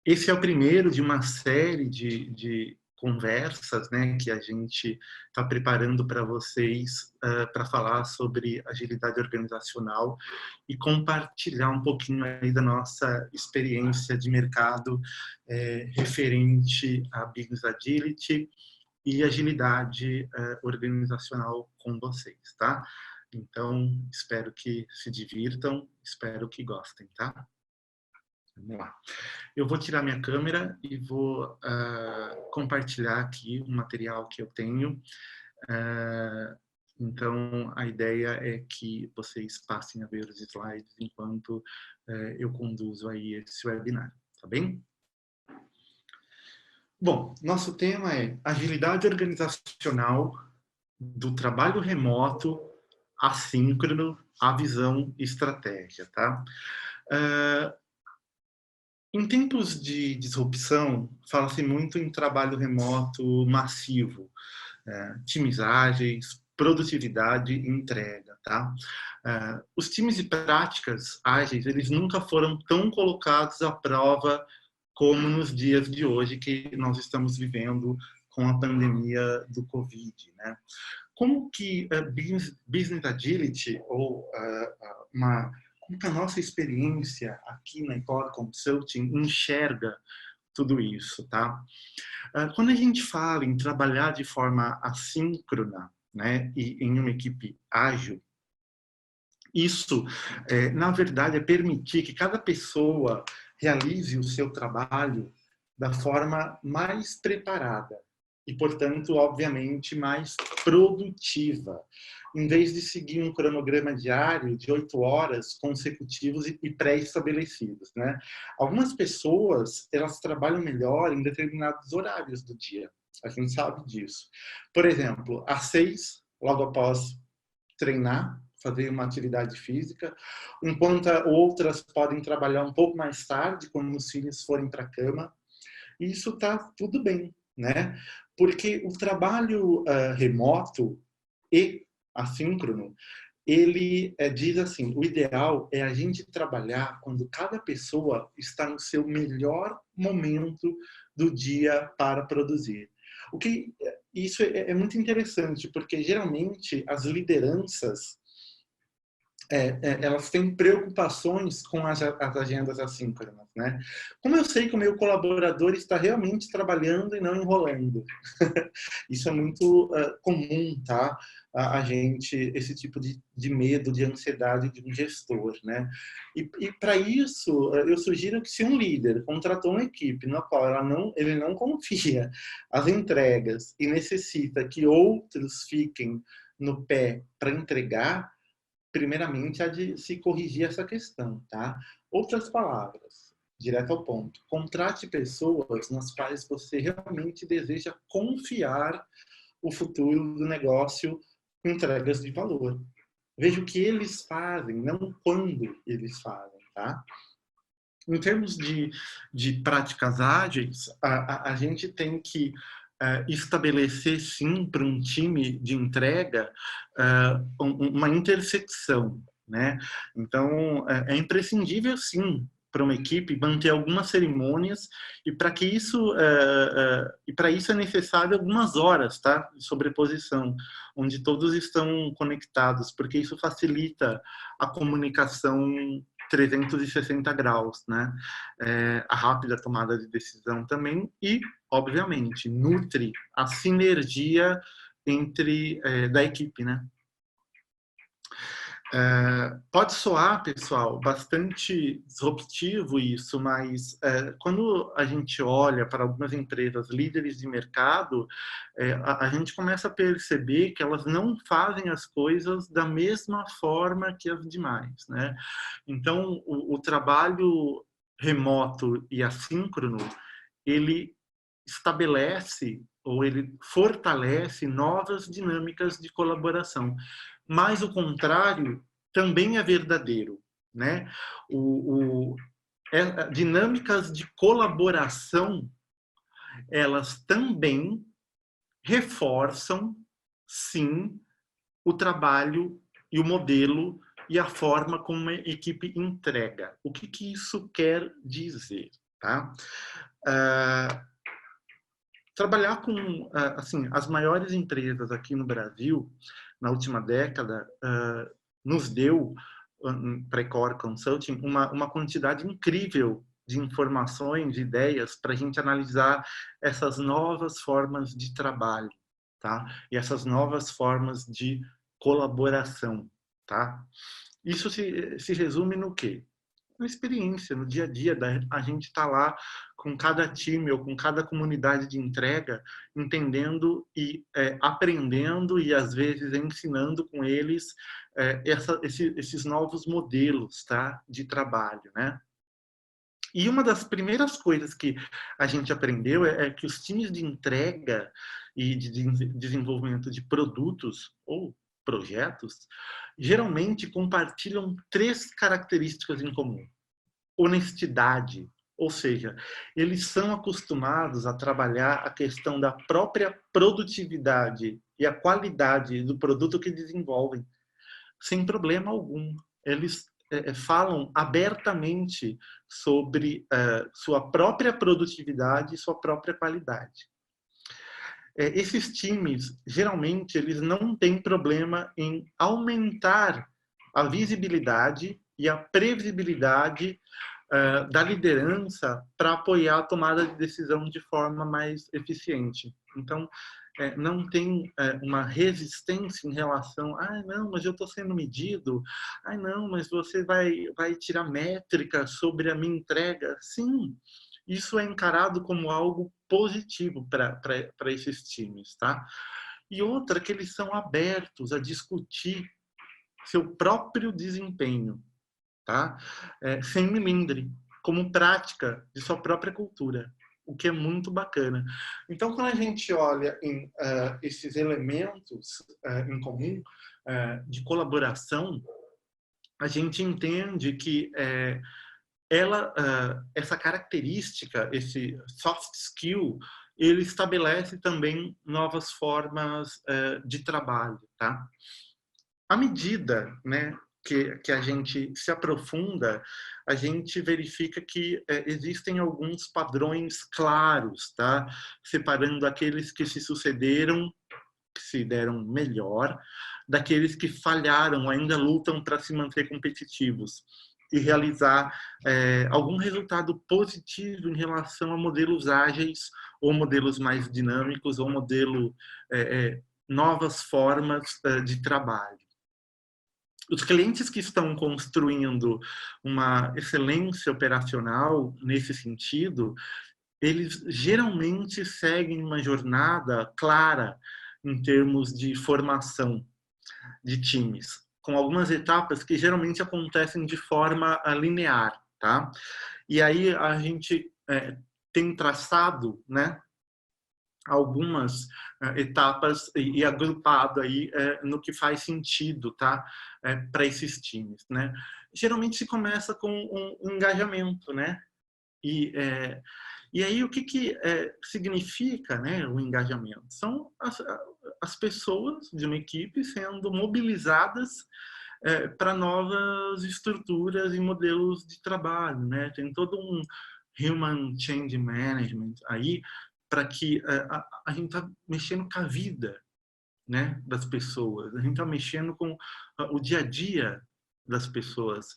Esse é o primeiro de uma série de conversas, né, que a gente está preparando para vocês, para falar sobre agilidade organizacional e compartilhar um pouquinho aí da nossa experiência de mercado referente a Business Agility e agilidade organizacional com vocês, tá? Então, espero que se divirtam, espero que gostem, tá? Vamos lá. Eu vou tirar minha câmera e vou compartilhar aqui um material que eu tenho. Então, a ideia é que vocês passem a ver os slides enquanto eu conduzo aí esse webinar, tá bem? Bom, nosso tema é agilidade organizacional do trabalho remoto, assíncrono, a visão e estratégia, tá? Em tempos de disrupção, fala-se muito em trabalho remoto massivo, times ágeis, produtividade e entrega, tá? Os times de práticas ágeis, eles nunca foram tão colocados à prova como nos dias de hoje que nós estamos vivendo com a pandemia do Covid, né? Como que Business Agility ou como que a nossa experiência aqui na Ecora Consulting enxerga tudo isso, tá? Quando a gente fala em trabalhar de forma assíncrona, né, e em uma equipe ágil, isso, na verdade, é permitir que cada pessoa realize o seu trabalho da forma mais preparada e, portanto, obviamente, mais produtiva, em vez de seguir um cronograma diário de 8 horas consecutivos e pré-estabelecidos, né? Algumas pessoas, elas trabalham melhor em determinados horários do dia. A gente sabe disso. Por exemplo, às 6, logo após treinar, fazer uma atividade física, enquanto outras podem trabalhar um pouco mais tarde, quando os filhos forem para a cama. E isso está tudo bem, né? Porque o trabalho remoto e assíncrono, ele diz assim, o ideal é a gente trabalhar quando cada pessoa está no seu melhor momento do dia para produzir. O que isso é muito interessante, porque geralmente as lideranças elas têm preocupações com as agendas assíncronas, né? Como eu sei que o meu colaborador está realmente trabalhando e não enrolando? Isso é muito comum, tá? A gente, esse tipo de medo, de ansiedade de um gestor, né? E para isso, eu sugiro que se um líder contratou uma equipe na qual ele não confia as entregas e necessita que outros fiquem no pé para entregar, primeiramente, há de se corrigir essa questão, tá? Outras palavras, direto ao ponto. Contrate pessoas nas quais você realmente deseja confiar o futuro do negócio com entregas de valor. Veja o que eles fazem, não quando eles fazem, tá? Em termos de práticas ágeis, a gente tem que estabelecer, sim, para um time de entrega, uma intersecção, né? Então, é imprescindível, sim, para uma equipe manter algumas cerimônias e para que isso e para isso é necessário algumas horas, tá, de sobreposição, onde todos estão conectados, porque isso facilita a comunicação 360 graus, né? A rápida tomada de decisão também e, obviamente, nutre a sinergia da equipe, né? Pode soar, pessoal, bastante disruptivo isso, mas quando a gente olha para algumas empresas líderes de mercado, a gente começa a perceber que elas não fazem as coisas da mesma forma que as demais, né? Então, o trabalho remoto e assíncrono, ele estabelece ou ele fortalece novas dinâmicas de colaboração. Mas o contrário também é verdadeiro, né? Dinâmicas de colaboração, elas também reforçam, sim, o trabalho e o modelo e a forma como a equipe entrega. O que isso quer dizer? tá? Trabalhar com, assim, as maiores empresas aqui no Brasil, na última década, nos deu, para a Ecor Consulting, uma quantidade incrível de informações, de ideias, para a gente analisar essas novas formas de trabalho, tá? E essas novas formas de colaboração, tá? Isso se resume no quê? Na experiência, no dia a dia, a gente está lá com cada time ou com cada comunidade de entrega, entendendo e aprendendo e, às vezes, ensinando com eles esses novos modelos, tá, de trabalho, né? E uma das primeiras coisas que a gente aprendeu é que os times de entrega e de desenvolvimento de produtos ou projetos geralmente compartilham 3 características em comum. Honestidade, ou seja, eles são acostumados a trabalhar a questão da própria produtividade e a qualidade do produto que desenvolvem, sem problema algum. Eles falam abertamente sobre sua própria produtividade e sua própria qualidade. Esses times, geralmente, eles não têm problema em aumentar a visibilidade e a previsibilidade da liderança para apoiar a tomada de decisão de forma mais eficiente. Então, não tem uma resistência em relação, não, mas eu estou sendo medido, não, mas você vai tirar métrica sobre a minha entrega. Sim, isso é encarado como algo positivo para esses times, tá? E outra, que eles são abertos a discutir seu próprio desempenho, tá? Sem melindre, como prática de sua própria cultura, o que é muito bacana. Então, quando a gente olha em esses elementos em comum de colaboração, a gente entende que essa característica, esse soft skill, ele estabelece também novas formas de trabalho, tá? À medida, né, que a gente se aprofunda, a gente verifica que existem alguns padrões claros, tá? Separando aqueles que se sucederam, que se deram melhor, daqueles que falharam, ainda lutam para se manter competitivos e realizar algum resultado positivo em relação a modelos ágeis ou modelos mais dinâmicos ou novas formas de trabalho. Os clientes que estão construindo uma excelência operacional nesse sentido, eles geralmente seguem uma jornada clara em termos de formação de times, com algumas etapas que geralmente acontecem de forma linear, tá? E aí a gente tem traçado, né, algumas etapas e agrupado aí no que faz sentido, tá? Para esses times, né? Geralmente se começa com um engajamento, né? E aí o que significa, né, o engajamento? São as pessoas de uma equipe sendo mobilizadas para novas estruturas e modelos de trabalho, né? Tem todo um Human Change Management aí para que a gente está mexendo com a vida, né, das pessoas, a gente está mexendo com o dia a dia das pessoas,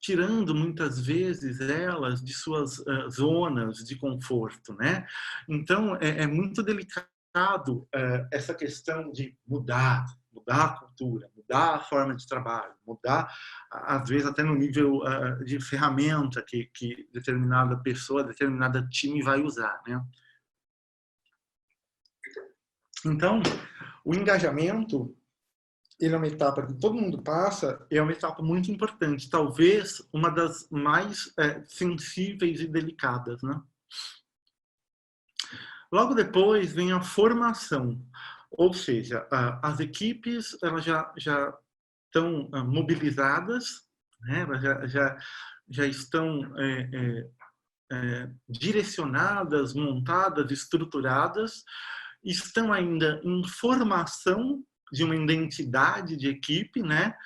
tirando muitas vezes elas de suas zonas de conforto, né? Então é muito delicado essa questão de mudar a cultura, mudar a forma de trabalho, mudar às vezes até no nível de ferramenta que determinada pessoa, determinada time vai usar, né? Então, o engajamento, ele é uma etapa que todo mundo passa, é uma etapa muito importante, talvez uma das mais sensíveis e delicadas, né? Logo depois vem a formação, ou seja, as equipes elas já estão mobilizadas, né? Elas já estão direcionadas, montadas, estruturadas, estão ainda em formação de uma identidade de equipe, né?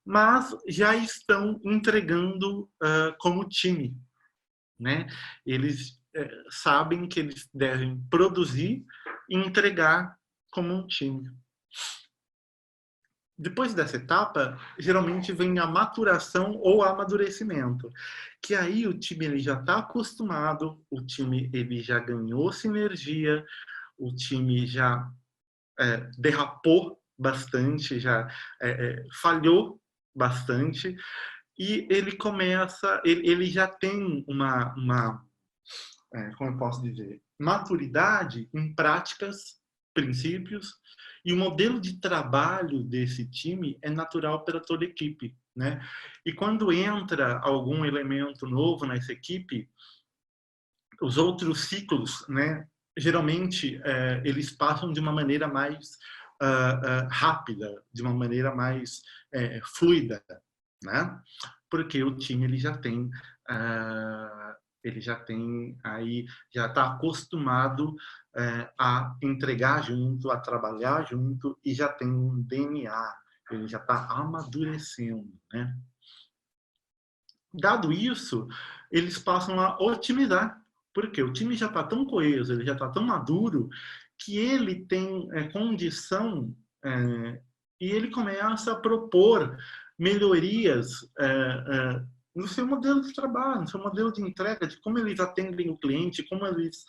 Mas já estão entregando como time, né? Eles sabem que eles devem produzir e entregar como um time. Depois dessa etapa, geralmente vem a maturação ou amadurecimento, que aí o time ele já está acostumado, o time ele já ganhou sinergia, o time já derrapou bastante, já falhou bastante, e ele começa, ele já tem uma como eu posso dizer, maturidade em práticas, princípios, e o modelo de trabalho desse time é natural para toda a equipe, né? E quando entra algum elemento novo nessa equipe, os outros ciclos, né, geralmente eles passam de uma maneira mais rápida, de uma maneira mais fluida, né? Porque o time ele já tem aí, já está acostumado a entregar junto, a trabalhar junto e já tem um DNA, ele já está amadurecendo, né? Dado isso, eles passam a otimizar, porque o time já está tão coeso, ele já está tão maduro, que ele tem condição e ele começa a propor melhorias no seu modelo de trabalho, no seu modelo de entrega, de como eles atendem o cliente, como eles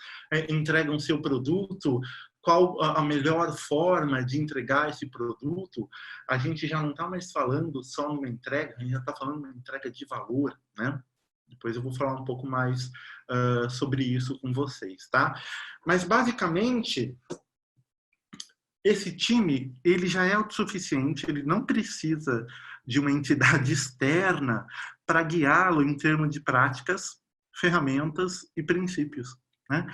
entregam seu produto, qual a melhor forma de entregar esse produto. A gente já não está mais falando só numa entrega, a gente já está falando uma entrega de valor, né? Depois eu vou falar um pouco mais sobre isso com vocês, tá? Mas, basicamente, esse time, ele já é autossuficiente, ele não precisa de uma entidade externa para guiá-lo em termos de práticas, ferramentas e princípios, né?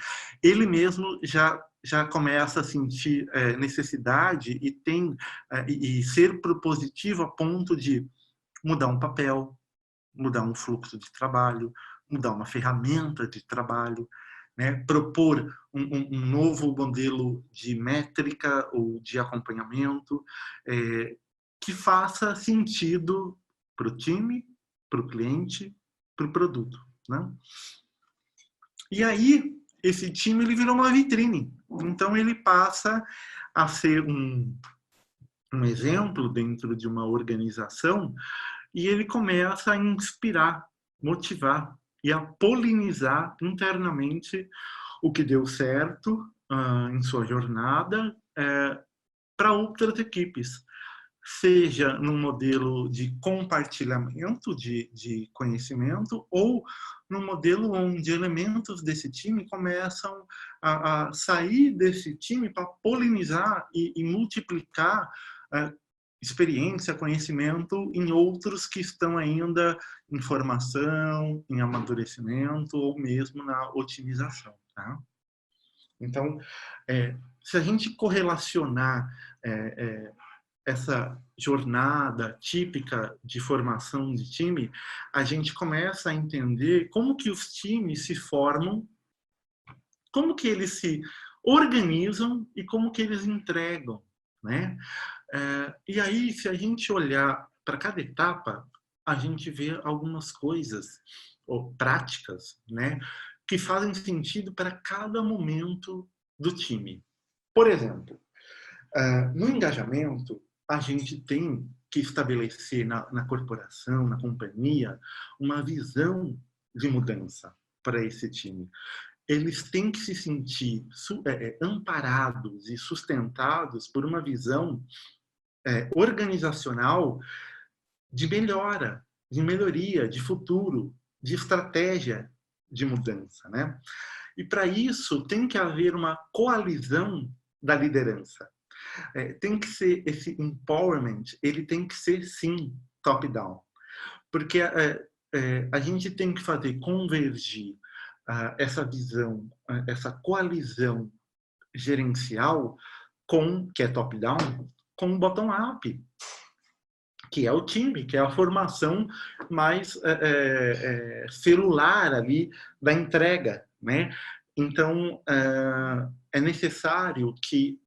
Ele mesmo já começa a sentir necessidade e tem e ser propositivo a ponto de mudar um papel, mudar um fluxo de trabalho, mudar uma ferramenta de trabalho, né? Propor um novo modelo de métrica ou de acompanhamento que faça sentido para o time, para o cliente, para o produto, né? E aí, esse time ele virou uma vitrine. Então, ele passa a ser um exemplo dentro de uma organização e ele começa a inspirar, motivar e a polinizar internamente o que deu certo em sua jornada para outras equipes, seja num modelo de compartilhamento de conhecimento ou num modelo onde elementos desse time começam a sair desse time para polinizar e multiplicar experiência, conhecimento em outros que estão ainda em formação, em amadurecimento ou mesmo na otimização, tá? Então, se a gente correlacionar essa jornada típica de formação de time, a gente começa a entender como que os times se formam, como que eles se organizam e como que eles entregam, né? E aí, se a gente olhar para cada etapa, a gente vê algumas coisas ou práticas, né, que fazem sentido para cada momento do time. Por exemplo, no engajamento, a gente tem que estabelecer na corporação, na companhia, uma visão de mudança para esse time. Eles têm que se sentir amparados e sustentados por uma visão organizacional de melhora, de melhoria, de futuro, de estratégia de mudança, né? E para isso tem que haver uma coalizão da liderança. Tem que ser esse empowerment, ele tem que ser sim top-down, porque a gente tem que fazer convergir essa visão, essa coalizão gerencial que é top-down, com o bottom-up, que é o time, que é a formação mais celular ali da entrega, né? Então, é necessário que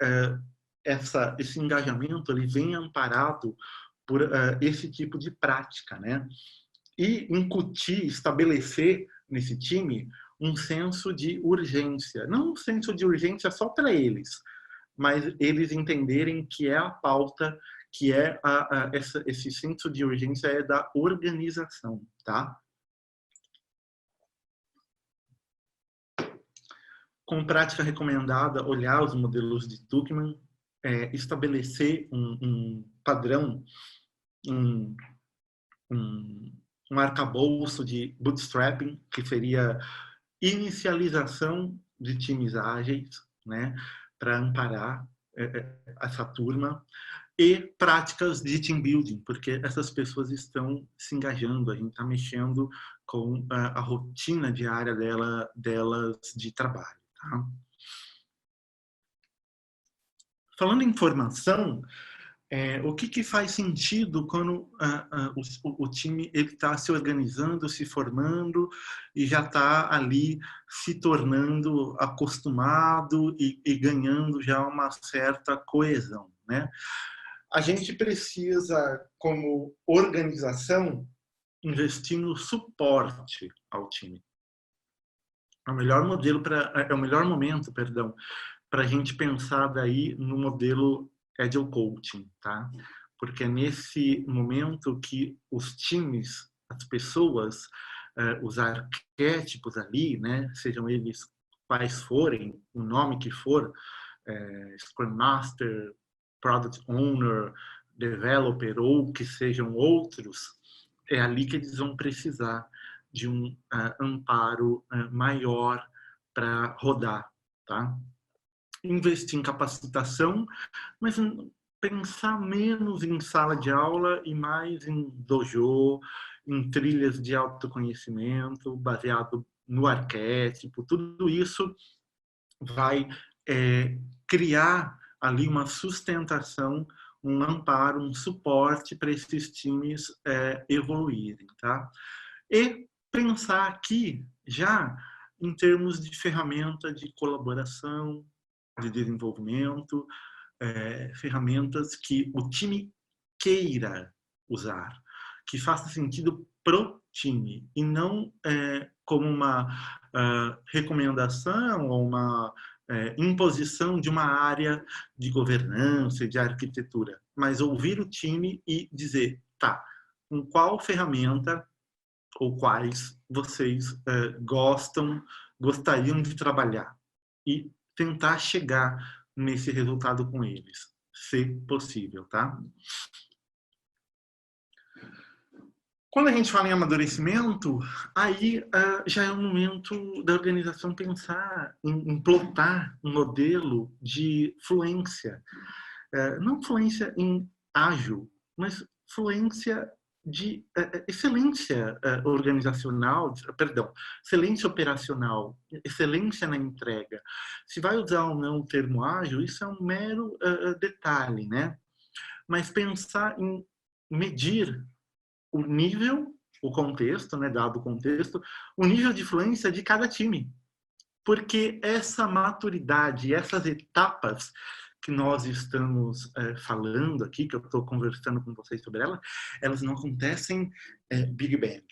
esse engajamento ele venha amparado por esse tipo de prática, né? E incutir, estabelecer nesse time um senso de urgência. Não um senso de urgência só para eles, mas eles entenderem que é a pauta, que é esse senso de urgência é da organização, tá? Com prática recomendada, olhar os modelos de Tuckman, estabelecer um padrão, um arcabouço de bootstrapping, que seria inicialização de times ágeis, né, para amparar essa turma, e práticas de team building, porque essas pessoas estão se engajando, a gente está mexendo com a rotina diária delas de trabalho. Tá? Falando em formação, o que faz sentido quando o time está se organizando, se formando e já está ali se tornando acostumado e ganhando já uma certa coesão, né? A gente precisa, como organização, investir no suporte ao time. É o melhor momento, perdão, para a gente pensar daí no modelo Agile Coaching, tá? Porque é nesse momento que os times, as pessoas, os arquétipos ali, né, sejam eles quais forem, o nome que for, Scrum Master, Product Owner, Developer ou que sejam outros, é ali que eles vão precisar de um amparo maior para rodar, tá? Investir em capacitação, mas pensar menos em sala de aula e mais em dojo, em trilhas de autoconhecimento, baseado no arquétipo. Tudo isso vai criar ali uma sustentação, um amparo, um suporte para esses times evoluírem, tá? E pensar aqui já em termos de ferramenta de colaboração, de desenvolvimento, ferramentas que o time queira usar, que faça sentido pro time e não como uma recomendação ou uma imposição de uma área de governança e de arquitetura, mas ouvir o time e dizer, tá, com qual ferramenta ou quais vocês gostariam de trabalhar e tentar chegar nesse resultado com eles, se possível, tá? Quando a gente fala em amadurecimento, aí já é o momento da organização pensar em plotar um modelo de fluência. Não fluência em ágil, mas fluência de excelência organizacional, perdão, excelência operacional, excelência na entrega. Se vai usar ou não o termo ágil, isso é um mero detalhe, né? Mas pensar em medir o nível, o contexto, né, dado o contexto, o nível de influência de cada time. Porque essa maturidade, essas etapas que nós estamos falando aqui, que eu estou conversando com vocês sobre elas não acontecem Big Bang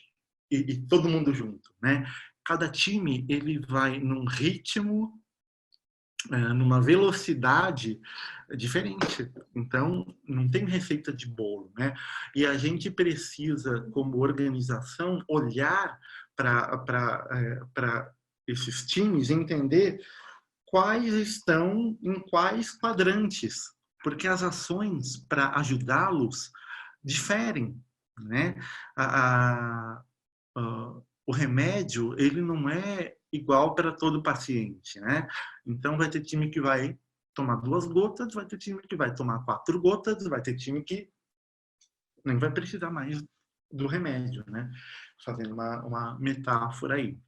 e todo mundo junto, né? Cada time ele vai num ritmo, numa velocidade diferente. Então, não tem receita de bolo, né? E a gente precisa, como organização, olhar para esses times e entender quais estão em quais quadrantes, porque as ações para ajudá-los diferem, né? O remédio, ele não é igual para todo paciente, né? Então, vai ter time que vai tomar 2 gotas, vai ter time que vai tomar 4 gotas, vai ter time que nem vai precisar mais do remédio, né? Fazendo uma metáfora aí,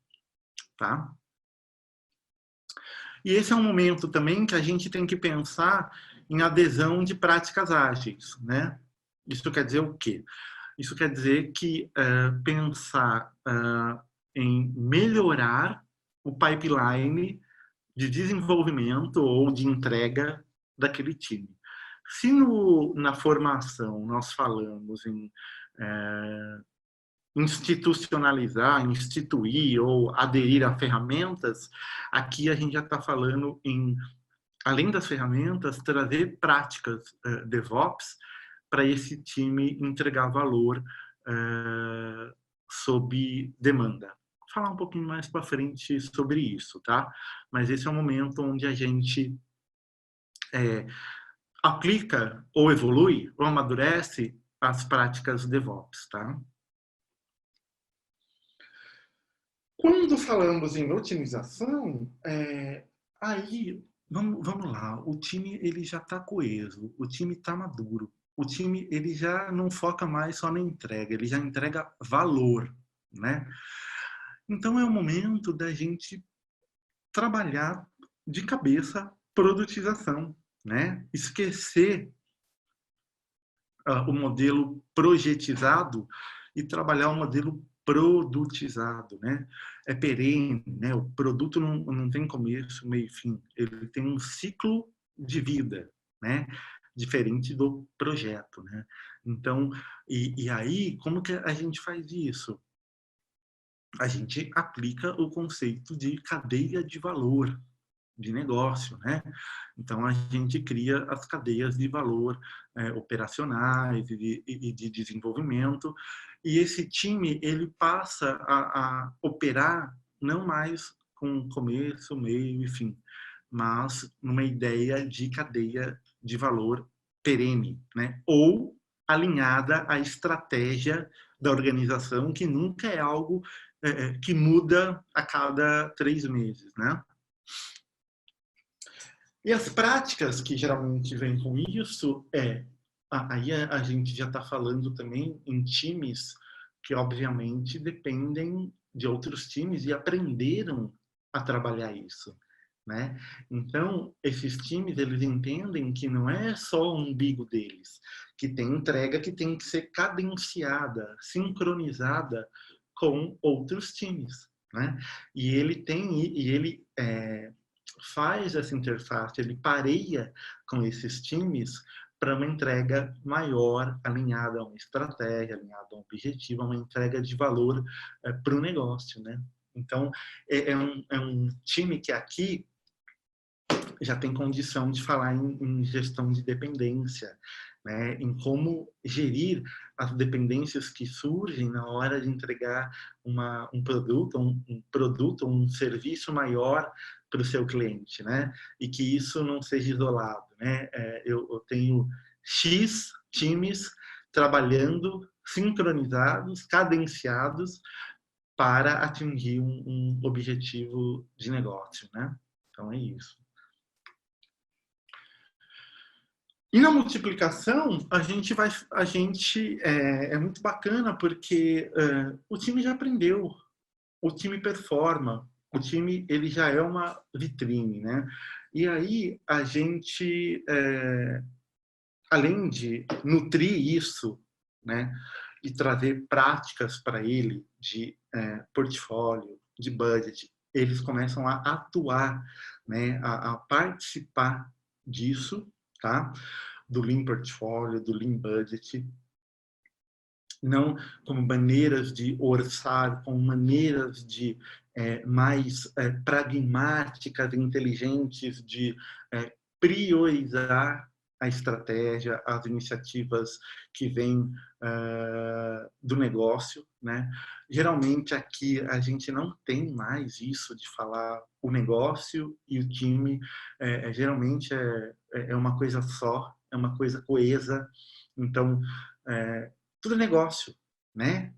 tá? E esse é um momento também que a gente tem que pensar em adesão de práticas ágeis, né? Isso quer dizer o quê? Isso quer dizer que pensar em melhorar o pipeline de desenvolvimento ou de entrega daquele time. Se na formação nós falamos em institucionalizar, instituir ou aderir a ferramentas, aqui a gente já está falando em, além das ferramentas, trazer práticas DevOps para esse time entregar valor sob demanda. Vou falar um pouquinho mais para frente sobre isso, tá? Mas esse é o momento onde a gente aplica ou evolui ou amadurece as práticas DevOps, tá? Quando falamos em otimização, aí, vamos lá, o time ele já está coeso, o time está maduro, o time ele já não foca mais só na entrega, ele já entrega valor, né? Então é o momento da gente trabalhar de cabeça produtização, né? Esquecer o modelo projetizado e trabalhar o modelo produtizado, né? É perene, né? O produto não tem começo, meio e fim. Ele tem um ciclo de vida, né? Diferente do projeto, né? Então, e aí, como que a gente faz isso? A gente aplica o conceito de cadeia de valor, de negócio, né? Então a gente cria as cadeias de valor operacionais e de desenvolvimento, e esse time ele passa a operar não mais com começo, meio e fim, mas numa ideia de cadeia de valor perene, né? Ou alinhada à estratégia da organização, que nunca é algo que muda a cada 3 meses, né? E as práticas que geralmente vêm com isso aí a gente já está falando também em times que obviamente dependem de outros times e aprenderam a trabalhar isso, né? Então, esses times, eles entendem que não é só o umbigo deles, que tem entrega que tem que ser cadenciada, sincronizada com outros times, né? E ele faz essa interface, ele pareia com esses times para uma entrega maior, alinhada a uma estratégia, alinhada a um objetivo, a uma entrega de valor para o negócio, né? Então, é um time que aqui já tem condição de falar em gestão de dependência, né? Em como gerir as dependências que surgem na hora de entregar um produto, um serviço maior para o seu cliente, né? E que isso não seja isolado, né? Eu tenho X times trabalhando sincronizados, cadenciados para atingir um objetivo de negócio, né? Então é isso. E na multiplicação, é muito bacana porque o time já aprendeu, o time performa, o time ele já é uma vitrine, né? E aí a gente, além de nutrir isso, né, e trazer práticas para ele de portfólio, de budget, eles começam a atuar, né, a participar disso, tá? Do Lean Portfólio, do Lean Budget, não como maneiras de orçar, como maneiras de mais pragmáticas e inteligentes de priorizar a estratégia, as iniciativas que vêm do negócio, né? Geralmente aqui a gente não tem mais isso de falar o negócio e o time, geralmente é uma coisa só, é uma coisa coesa, então tudo é negócio, né?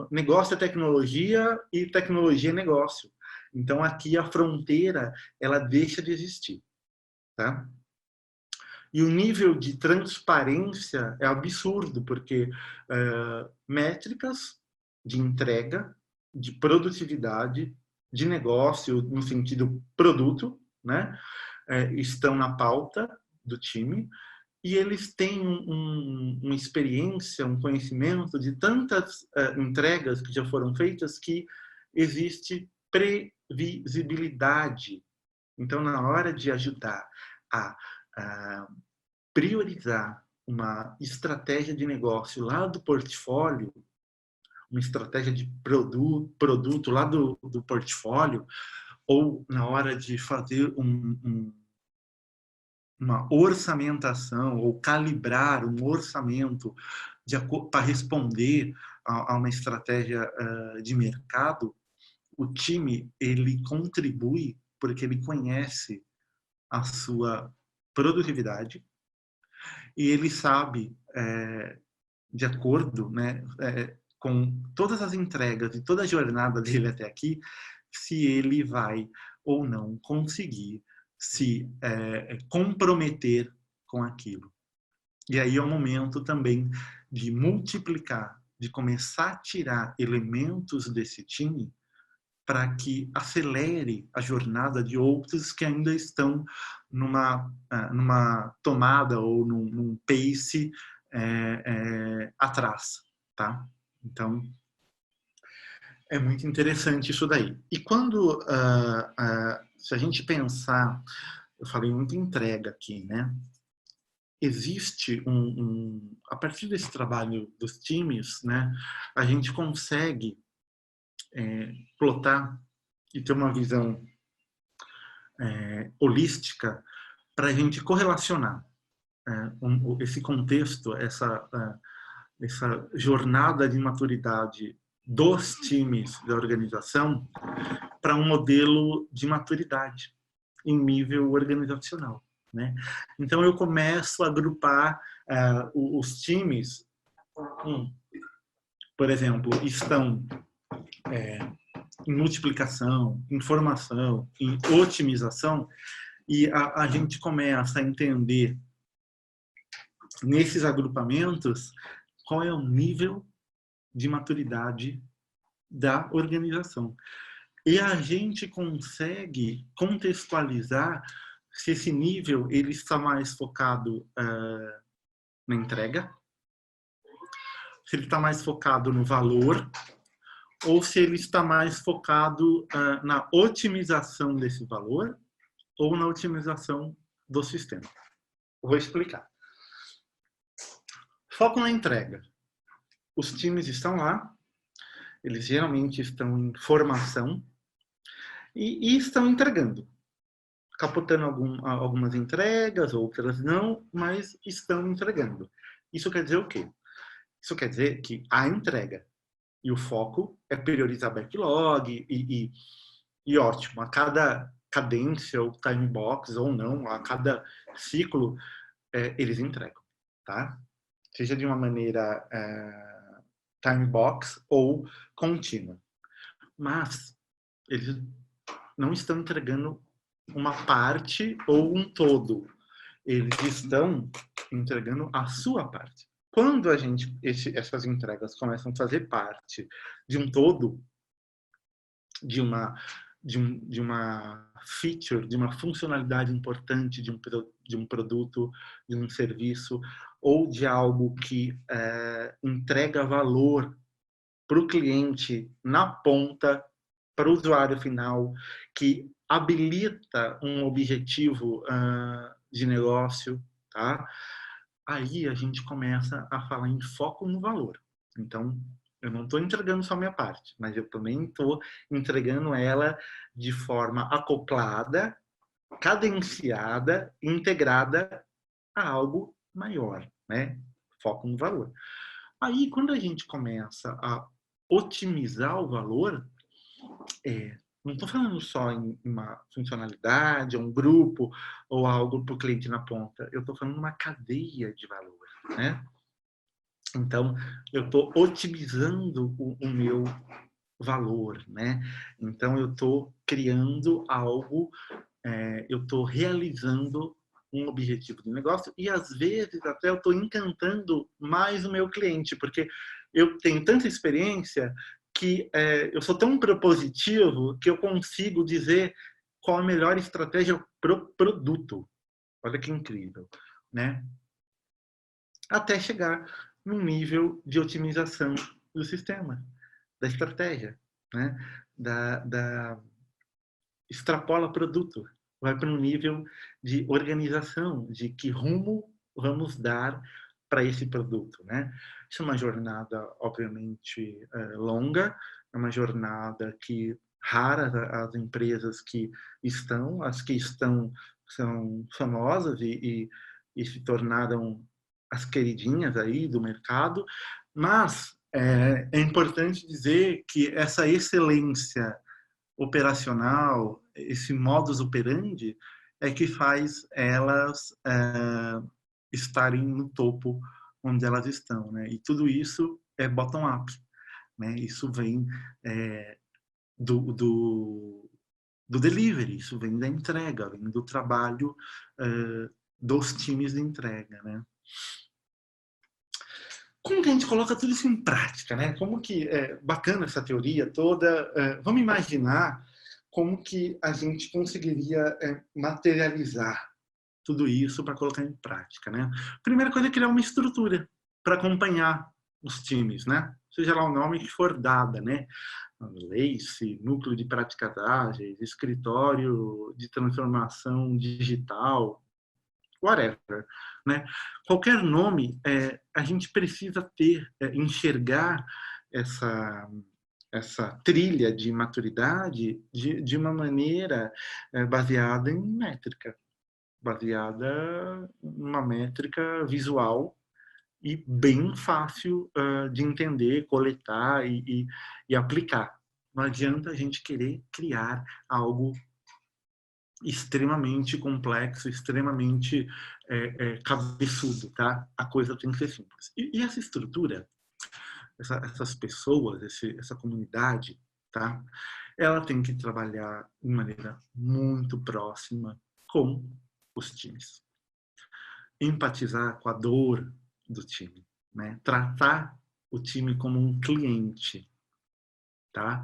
Negócio é tecnologia e tecnologia é negócio. Então aqui a fronteira ela deixa de existir, tá? E o nível de transparência é absurdo, porque métricas de entrega, de produtividade, de negócio, no sentido produto, né, estão na pauta do time, e eles têm uma experiência, um conhecimento de tantas entregas que já foram feitas que existe previsibilidade. Então, na hora de ajudar a priorizar uma estratégia de negócio lá do portfólio, uma estratégia de produto lá do portfólio, ou na hora de fazer uma orçamentação ou calibrar um orçamento para responder a uma estratégia de mercado, o time ele contribui porque ele conhece a sua produtividade e ele sabe, de acordo, né, com todas as entregas e toda a jornada dele até aqui, se ele vai ou não conseguir se comprometer com aquilo. E aí é o momento também de multiplicar, de começar a tirar elementos desse time para que acelere a jornada de outros que ainda estão numa tomada ou num pace atrás, tá? Então, é muito interessante isso daí. E quando, se a gente pensar, eu falei muito entrega aqui, né? Existe a partir desse trabalho dos times, né? A gente consegue plotar e ter uma visão holística para a gente correlacionar esse contexto, essa jornada de maturidade dos times da organização para um modelo de maturidade em nível organizacional, né? Então eu começo a agrupar os times, por exemplo, estão em multiplicação, em formação, em otimização, e a gente começa a entender nesses agrupamentos qual é o nível de maturidade da organização. E a gente consegue contextualizar se esse nível ele está mais focado na entrega, se ele está mais focado no valor, ou se ele está mais focado na otimização desse valor ou na otimização do sistema. Vou explicar. Foco na entrega. Os times estão lá, eles geralmente estão em formação e estão entregando. Capotando algumas entregas, outras não, mas estão entregando. Isso quer dizer o quê? Isso quer dizer que a entrega e o foco é priorizar backlog e ótimo, a cada cadência ou time box ou não, a cada ciclo, eles entregam, tá? Seja de uma maneira time box ou contínua. Mas eles não estão entregando uma parte ou um todo. Eles estão entregando a sua parte. Quando essas entregas começam a fazer parte de um todo, de uma feature, de uma funcionalidade importante de um produto, de um serviço, ou de algo que entrega valor para o cliente na ponta, para o usuário final, que habilita um objetivo de negócio, tá? Aí a gente começa a falar em foco no valor. Então, eu não estou entregando só a minha parte, mas eu também estou entregando ela de forma acoplada, cadenciada, integrada a algo maior, né? Foco no valor. Aí, quando a gente começa a otimizar o valor, não estou falando só em uma funcionalidade, um grupo ou algo para o cliente na ponta. Eu estou falando uma cadeia de valor, né? Então, eu estou otimizando o meu valor, né? Então, eu estou criando algo, eu estou realizando um objetivo de negócio e, às vezes, até eu estou encantando mais o meu cliente, porque eu tenho tanta experiência que eu sou tão propositivo que eu consigo dizer qual a melhor estratégia para o produto. Olha que incrível, né? Até chegar num nível de otimização do sistema, da estratégia, né? Extrapola produto, vai para um nível de organização, de que rumo vamos dar para esse produto, né? Isso é uma jornada, obviamente, longa, é uma jornada que raras as empresas que estão, as que estão são famosas e se tornaram as queridinhas aí do mercado, mas é importante dizer que essa excelência operacional, esse modus operandi, é que faz elas estarem no topo onde elas estão, né? E tudo isso é bottom-up, né? Isso vem do delivery, isso vem da entrega, vem do trabalho dos times de entrega, né? Como que a gente coloca tudo isso em prática, né? Como que é bacana essa teoria toda. Vamos imaginar como que a gente conseguiria materializar tudo isso para colocar em prática, né? Primeira coisa é criar uma estrutura para acompanhar os times, né? Seja lá o nome que for dada, né? LACE, Núcleo de Práticas Ágeis, Escritório de Transformação Digital, whatever, né? Qualquer nome, a gente precisa ter, enxergar essa trilha de maturidade de uma maneira baseada em métrica, baseada numa métrica visual e bem fácil de entender, coletar e aplicar. Não adianta a gente querer criar algo extremamente complexo, extremamente cabeçudo, tá? A coisa tem que ser simples. E essa estrutura, essas pessoas, essa comunidade, tá? Ela tem que trabalhar de maneira muito próxima com os times. Empatizar com a dor do time, né? Tratar o time como um cliente, tá?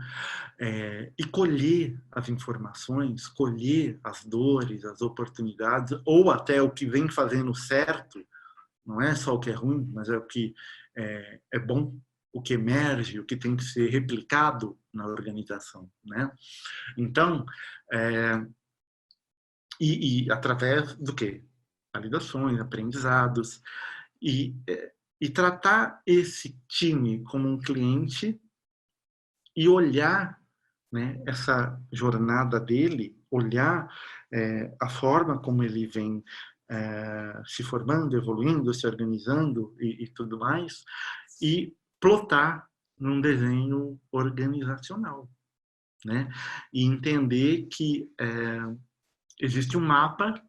E colher as informações, colher as dores, as oportunidades, ou até o que vem fazendo certo, não é só o que é ruim, mas é o que é bom, o que emerge, o que tem que ser replicado na organização, né? Então, através do quê? Validações, aprendizados, e tratar esse time como um cliente e olhar, né, essa jornada dele, olhar a forma como ele vem se formando, evoluindo, se organizando e tudo mais, e plotar num desenho organizacional, né? E entender que existe um mapa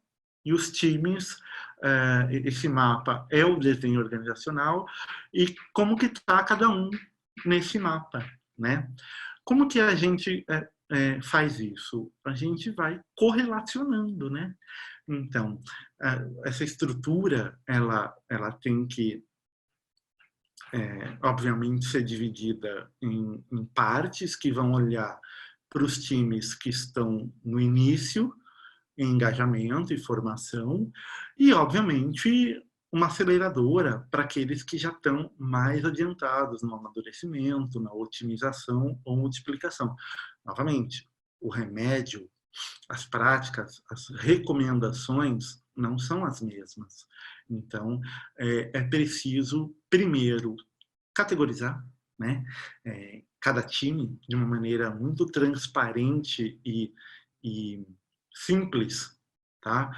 e os times, esse mapa é o desenho organizacional e como que está cada um nesse mapa, né? Como que a gente faz isso? A gente vai correlacionando, né? Então, essa estrutura, ela tem que, obviamente, ser dividida em partes que vão olhar para os times que estão no início, em engajamento e formação, e, obviamente, uma aceleradora para aqueles que já estão mais adiantados no amadurecimento, na otimização ou multiplicação. Novamente, o remédio, as práticas, as recomendações não são as mesmas. Então, é preciso, primeiro, categorizar, né? Cada time de uma maneira muito transparente e simples, tá?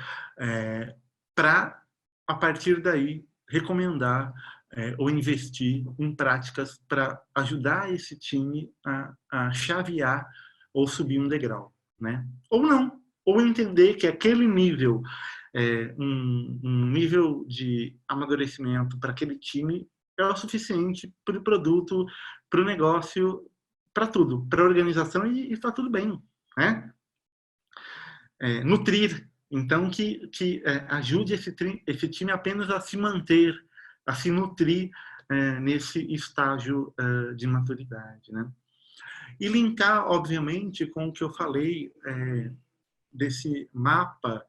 Para, a partir daí, recomendar ou investir em práticas para ajudar esse time a chavear ou subir um degrau, né? Ou não, ou entender que aquele nível, um nível de amadurecimento para aquele time é o suficiente para o produto, para o negócio, para tudo, para a organização e está tudo bem, né? Nutrir, então que ajude esse time apenas a se manter, a se nutrir nesse estágio de maturidade, né? E linkar, obviamente, com o que eu falei desse mapa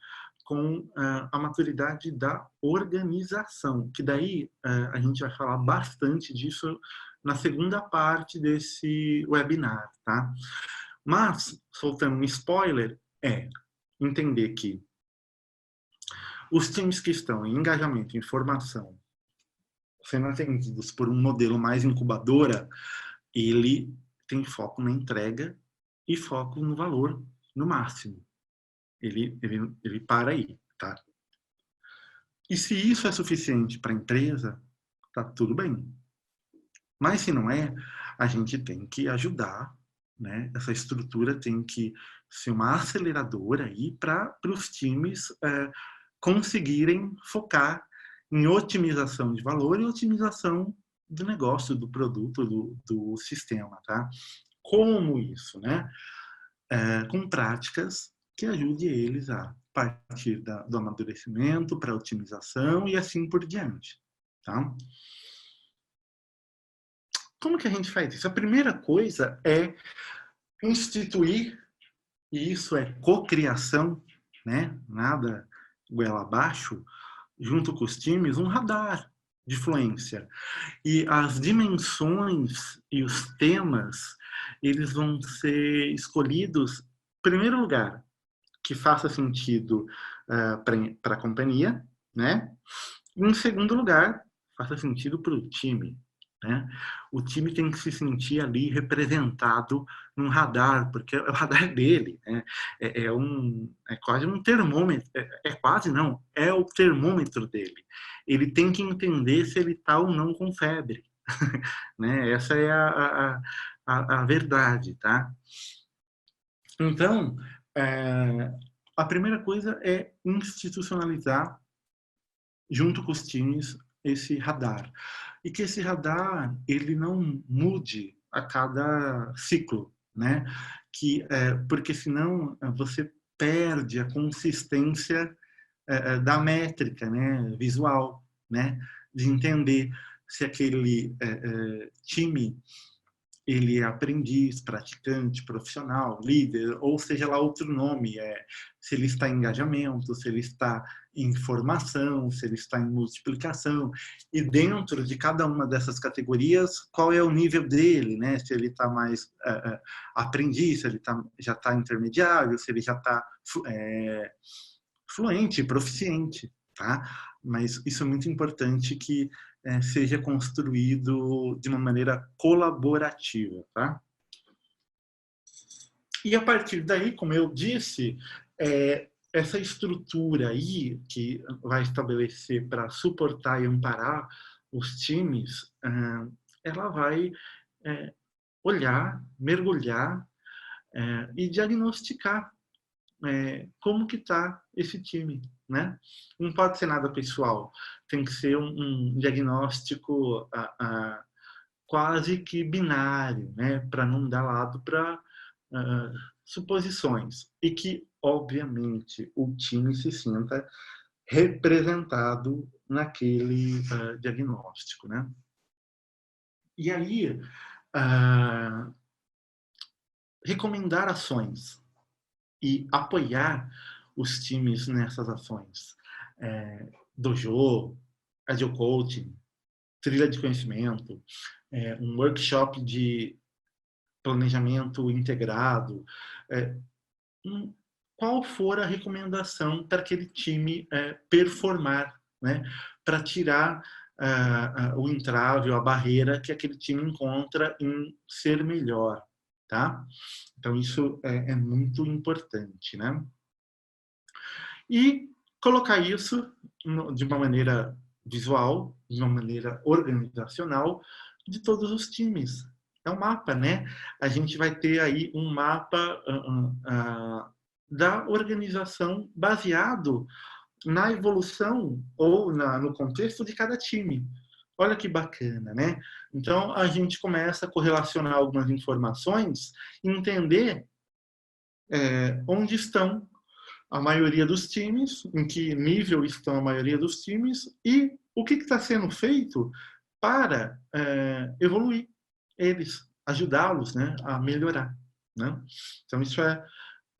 com a maturidade da organização, que daí a gente vai falar bastante disso na segunda parte desse webinar, tá? Mas, soltando um spoiler, entender que os times que estão em engajamento, em formação, sendo atendidos por um modelo mais incubadora, ele tem foco na entrega e foco no valor no máximo. Ele para aí, tá? E se isso é suficiente para a empresa, tá tudo bem. Mas se não é, a gente tem que ajudar, né? Essa estrutura tem que ser uma aceleradora aí para os times conseguirem focar em otimização de valor e otimização do negócio, do produto, do sistema, tá? Como isso, né? Com práticas que ajude eles a partir do amadurecimento para a otimização e assim por diante, tá? Como que a gente faz isso? A primeira coisa é instituir, e isso é cocriação, né? Nada goela abaixo, junto com os times, um radar de fluência. E as dimensões e os temas, eles vão ser escolhidos, em primeiro lugar, que faça sentido para a companhia, né? E, em segundo lugar, faça sentido para o time, né? O time tem que se sentir ali representado num radar, porque é o radar dele, né? É quase um termômetro, quase não, é o termômetro dele. Ele tem que entender se ele está ou não com febre, né? Essa é a verdade, tá? Então, a primeira coisa é institucionalizar, junto com os times, esse radar. E que esse radar ele não mude a cada ciclo, né? Porque senão você perde a consistência da métrica, né? Visual, né? De entender se aquele time ele é aprendiz, praticante, profissional, líder, ou seja lá outro nome, se ele está em engajamento, se ele está em formação, se ele está em multiplicação, e dentro de cada uma dessas categorias, qual é o nível dele, né? Se ele está mais aprendiz, se ele já está intermediário, se ele já está fluente, proficiente, tá? Mas isso é muito importante que seja construído de uma maneira colaborativa, tá? E a partir daí, como eu disse, essa estrutura aí que vai estabelecer para suportar e amparar os times, ela vai olhar, mergulhar e diagnosticar como que está esse time, né? Não pode ser nada pessoal, tem que ser um diagnóstico quase que binário, né? Para não dar lado para suposições e que, obviamente, o time se sinta representado naquele diagnóstico, né? E aí, recomendar ações e apoiar os times nessas ações. Dojo, agile coaching, trilha de conhecimento, um workshop de planejamento integrado, qual for a recomendação para aquele time performar, né? Para tirar o entrave, a barreira que aquele time encontra em ser melhor, tá? Então, isso é muito importante, né? E colocar isso de uma maneira visual, de uma maneira organizacional, de todos os times. É um mapa, né? A gente vai ter aí um mapa da organização baseado na evolução ou no contexto de cada time. Olha que bacana, né? Então, a gente começa a correlacionar algumas informações e entender onde estão a maioria dos times, em que nível estão a maioria dos times e o que está sendo feito para evoluir eles, ajudá-los, né, a melhorar. Né? Então, isso é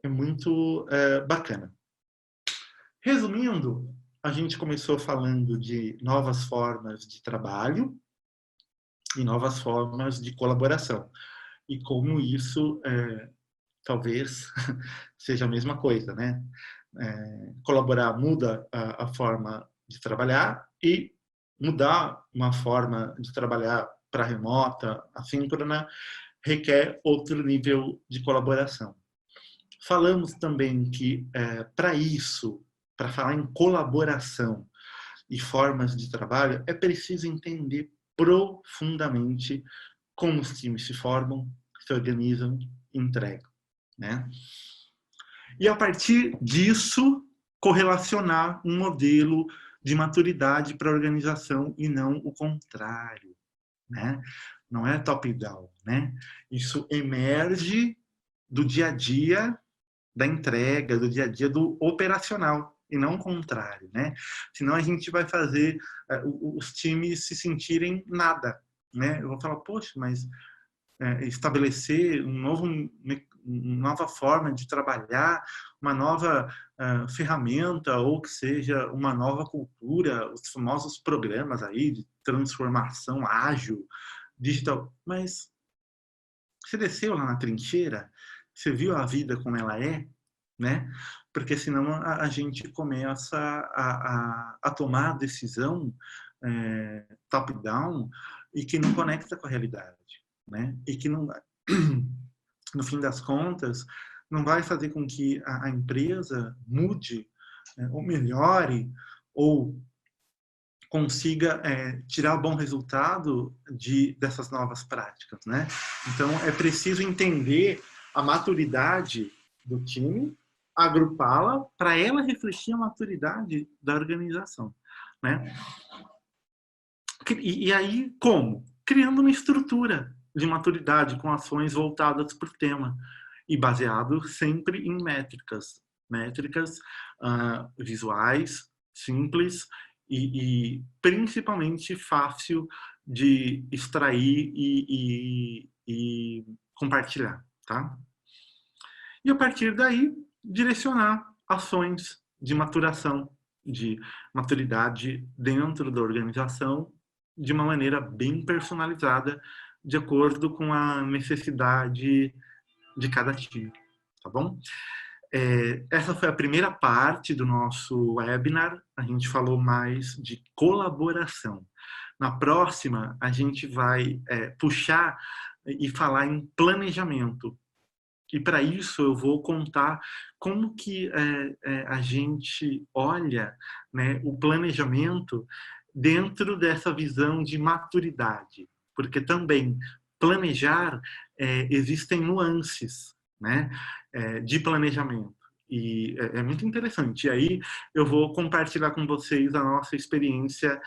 muito bacana. Resumindo, a gente começou falando de novas formas de trabalho e novas formas de colaboração. E como isso talvez seja a mesma coisa, né? Colaborar muda a forma de trabalhar e mudar uma forma de trabalhar para remota, assíncrona, requer outro nível de colaboração. Falamos também que, para isso, para falar em colaboração e formas de trabalho, é preciso entender profundamente como os times se formam, se organizam e entregam, né? E, a partir disso, correlacionar um modelo de maturidade para a organização e não o contrário, né? Não é top-down, né? Isso emerge do dia a dia da entrega, do dia a dia do operacional, e não o contrário, né? Senão a gente vai fazer os times se sentirem nada, né? Eu vou falar, poxa, mas estabelecer uma nova forma de trabalhar, uma nova ferramenta, ou que seja uma nova cultura, os famosos programas aí de transformação ágil, digital. Mas você desceu lá na trincheira? Você viu a vida como ela é? Né? Porque senão a gente começa a tomar decisão top-down e que não conecta com a realidade, né? E que não, no fim das contas, não vai fazer com que a empresa mude, ou melhore, ou consiga tirar bom resultado dessas novas práticas, né? Então, é preciso entender a maturidade do time, agrupá-la para ela refletir a maturidade da organização, né? E aí, como? Criando uma estrutura de maturidade com ações voltadas para o tema e baseado sempre em métricas. Métricas visuais, simples e principalmente fácil de extrair e compartilhar, tá? E a partir daí, direcionar ações de maturação, de maturidade dentro da organização, de uma maneira bem personalizada, de acordo com a necessidade de cada time, tá bom? Essa foi a primeira parte do nosso webinar. A gente falou mais de colaboração. Na próxima, a gente vai puxar e falar em planejamento. E para isso eu vou contar como que a gente olha, né, o planejamento dentro dessa visão de maturidade. Porque também planejar, existem nuances, né, de planejamento. E é muito interessante. E aí eu vou compartilhar com vocês a nossa experiência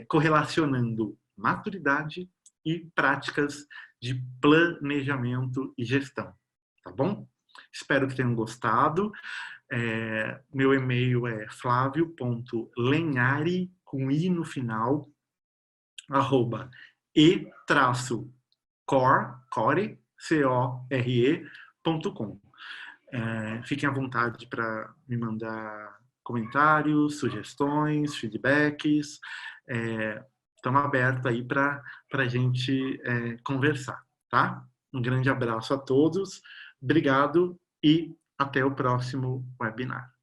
correlacionando maturidade e práticas de planejamento e gestão. Tá bom? Espero que tenham gostado. Meu e-mail é flavio.lenhari, com i no final, @e-core.com. Fiquem à vontade para me mandar comentários, sugestões, feedbacks. Estamos abertos aí para a gente conversar, tá? Um grande abraço a todos. Obrigado e até o próximo webinar.